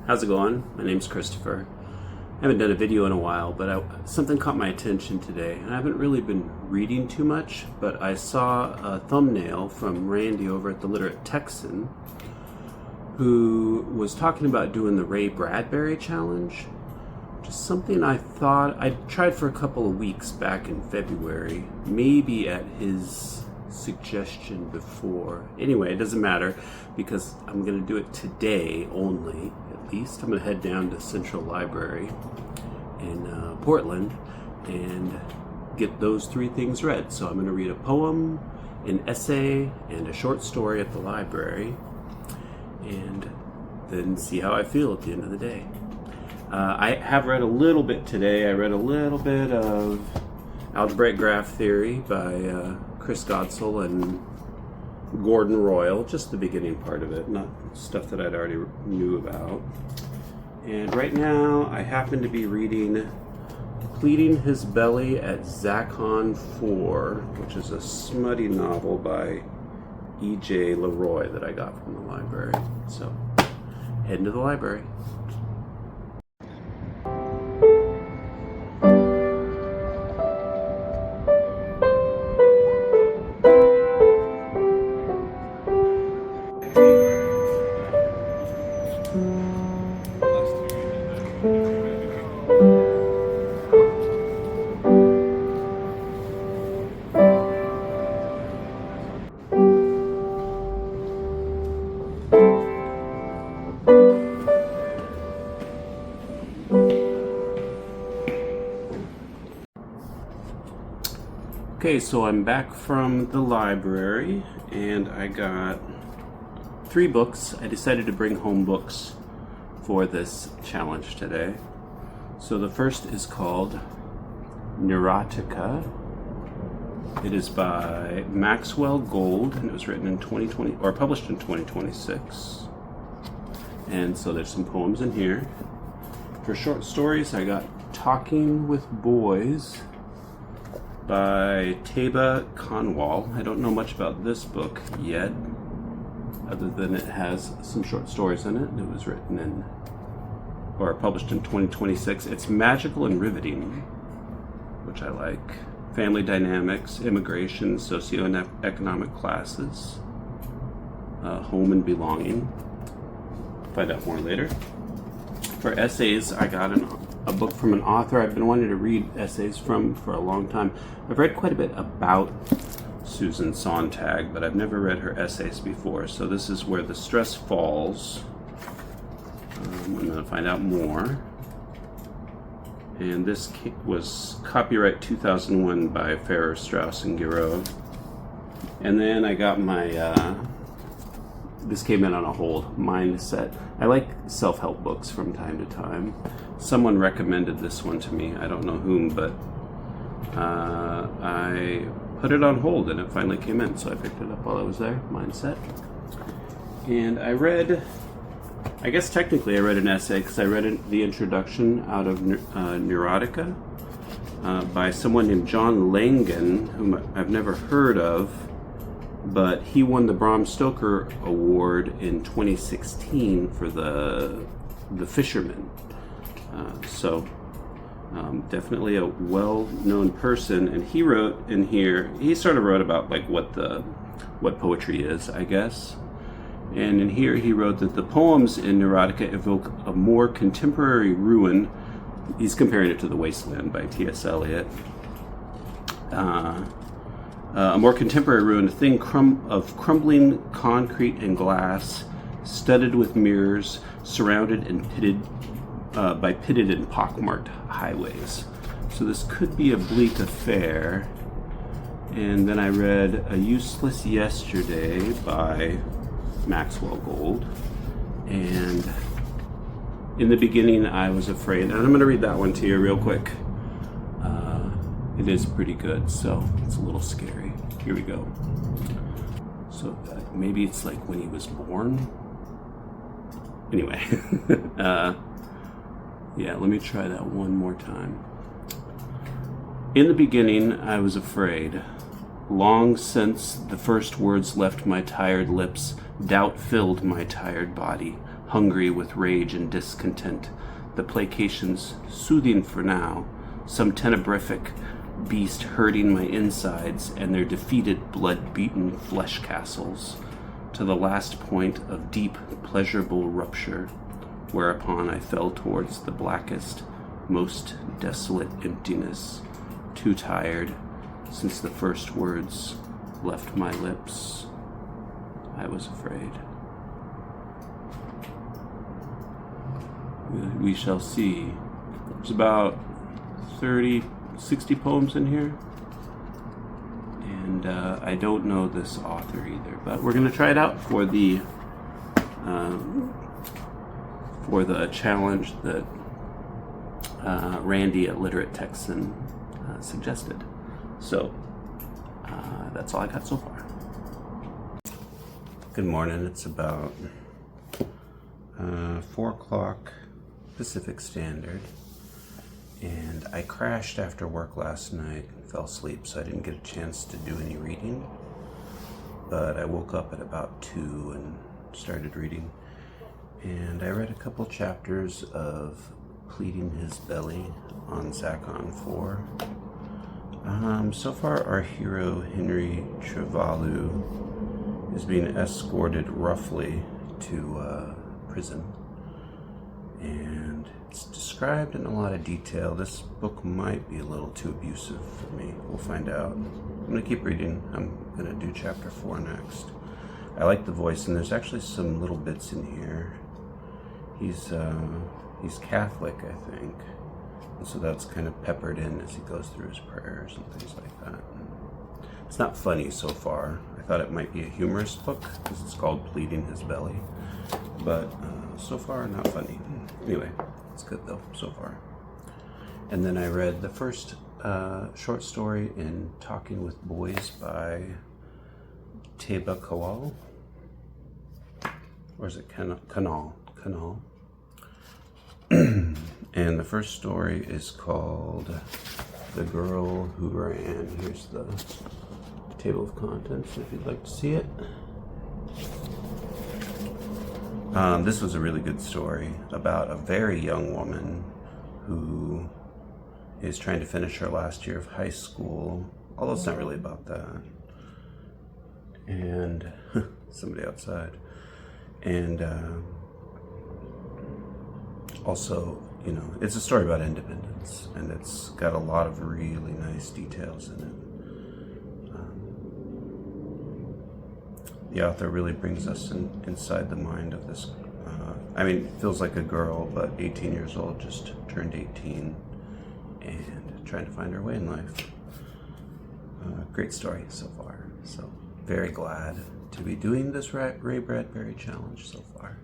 How's it going? My name's Christopher. I haven't done a video in a while, but something caught my attention today. I haven't really been reading too much, but I saw a thumbnail from Randy over at the Literate Texan who was talking about doing the Ray Bradbury challenge, which is something I thought I'd tried for a couple of weeks back in February, maybe at his suggestion before. Anyway, it doesn't matter because I'm going to do it today only, at least. I'm going to head down to Central Library in Portland and get those three things read. So I'm going to read a poem, an essay, and a short story at the library, and then see how I feel at the end of the day. I have read a little bit today. I read a little bit of Algebraic Graph Theory by Chris Godsil and Gordon Royle, just the beginning part of it, not stuff that I'd already knew about. And right now I happen to be reading Pleading His Belly at Zacon 4, which is a smutty novel by E.J. LeRoy that I got from the library. So, heading to the library. Okay, so I'm back from the library and I got 3 books. I decided to bring home books for this challenge today. So the first is called Neurotica. It is by Maxwell Gold and it was written in 2020 or published in 2026. And so there's some poems in here. For short stories, I got Talking with Boys by Tayyba Kanwal. I don't know much about this book yet, other than it has some short stories in it. It was written in, or published in 2026. It's magical and riveting, which I like. Family dynamics, immigration, socioeconomic classes, home and belonging. Find out more later. For essays, I got a book from an author I've been wanting to read essays from for a long time. I've read quite a bit about Susan Sontag, but I've never read her essays before. So this is Where the Stress Falls. I'm going to find out more. And this was copyright 2001 by Farrar, Straus, and Giroux. And then I got my, this came in on a hold, Mindset. I like self-help books from time to time. Someone recommended this one to me. I don't know whom, but I put it on hold and it finally came in, so I picked it up while I was there, Mindset. And I read, I guess technically I read an essay because I read the introduction out of Neurotica by someone named John Langan, whom I've never heard of, but he won the Bram Stoker Award in 2016 for the Fisherman. So definitely a well-known person, and he wrote in here, he sort of wrote about like what poetry is, I guess. And in here he wrote that the poems in Neurotica evoke a more contemporary ruin. He's comparing it to The Wasteland by T.S. Eliot. A more contemporary ruin, a thing of crumbling concrete and glass, studded with mirrors, surrounded and pitted by pitted and pockmarked highways. So this could be a bleak affair. And then I read A Useless Yesterday by Maxwell Gold. And in the beginning I was afraid, and I'm going to read that one to you real quick. It is pretty good, so it's a little scary. Here we go. So maybe it's like when he was born. Anyway, yeah, let me try that one more time. In the beginning, I was afraid. Long since the first words left my tired lips, doubt filled my tired body. hungry with rage and discontent, the placations soothing for now, some tenebrific beast hurting my insides and their defeated, blood-beaten flesh castles, to the last point of deep, pleasurable rupture, whereupon I fell towards the blackest, most desolate emptiness, too tired, since the first words left my lips. I was afraid. We shall see. There's about 60 poems in here. And I don't know this author either, but we're going to try it out for the challenge that Randy at Literate Texan suggested. So that's all I got so far. Good morning. It's about 4 o'clock Pacific Standard, and I crashed after work last night and fell asleep, so I didn't get a chance to do any reading. But I woke up at about 2 and started reading, and I read a couple chapters of Pleading His Belly on Zacon 4. So far our hero Henry Trevallu is being escorted roughly to prison, and it's described in a lot of detail. This book might be a little too abusive for me. We'll find out. I'm going to keep reading. I'm going to do chapter 4 next. I like the voice, and there's actually some little bits in here. He's Catholic, I think, and so that's kind of peppered in as he goes through his prayers and things like that. It's not funny so far. I thought it might be a humorous book because it's called Pleading His Belly, but so far not funny. Anyway, it's good though so far. And then I read the first short story in Talking with Boys by Tayyba Kanwal, or is it Kanwal? And the first story is called The Girl Who Ran. Here's the table of contents if you'd like to see it. This was a really good story about a very young woman who is trying to finish her last year of high school, although it's not really about that. And somebody outside. And also, you know, it's a story about independence, and it's got a lot of really nice details in it. The author really brings us inside the mind of this, it feels like a girl, but 18 years old, just turned 18, and trying to find her way in life. Great story so far, so very glad to be doing this Ray Bradbury challenge so far.